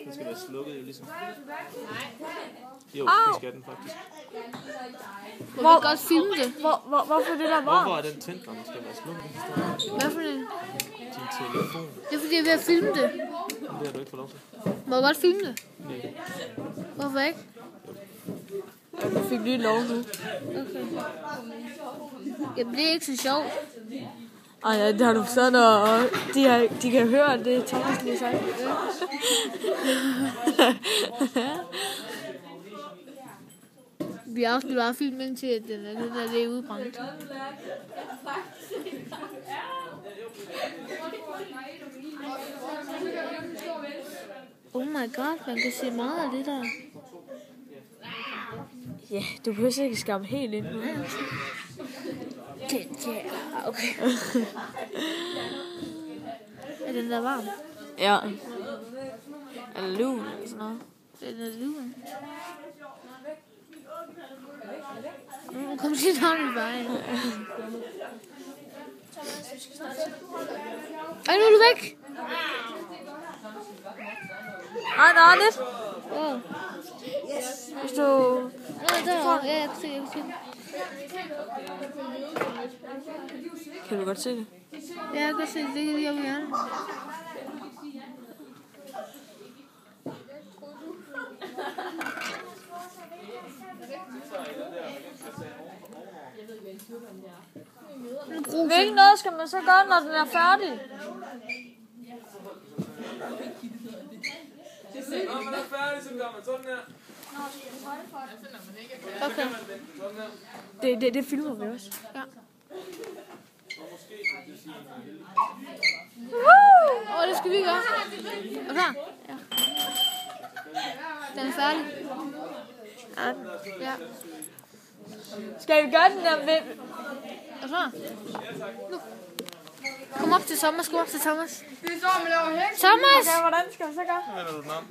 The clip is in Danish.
Den skal være slukket jo ligesom. Jo, det skal den faktisk. Må vi godt filme det? Hvorfor det der var? Hvorfor er den tændt, når den skal være slukket? Hvad for det? Din telefon. Det er fordi, jeg er ved at filme det. Det har du ikke fået lov til. Må jeg godt filme det? Nej. Hvorfor ikke? Jeg fik lige lov nu. Okay. Jamen, det er ikke så sjovt. Ej, ja, det har du forstået, og de kan høre, at det er Thomas lige sagt. Vi har også bare filmet indtil, at det er udbrændt. Oh my god, man kan se meget af det der. Ja, du behøver ikke skamme helt ind nu. Ja, okay. Er den der varm? Ja. Eller lun, eller sådan noget. Den er lun. Kom lige navnet i vejen. Ej, nu er du væk. Ej, der er lidt. Wow. Hvis du... Ja, der. Ja, jeg kan se det. Kan du godt se det? Ja, jeg kan godt se det. Det kan jeg gerne. Hvilken noget skal man så gøre, når den er færdig? Når man er færdig, så gør man sådan her. Okay. Det filmer vi også. Ja. Det skal vi gøre. Er du klar? Ja. Den er færdig. Ja. Skal vi gøre den der ved... Er du klar? Nu. Kom op til Thomas. Gå op til Thomas. Det er så, man laver hæk. Thomas! Okay, hvordan skal vi så gøre? Så vender du den om.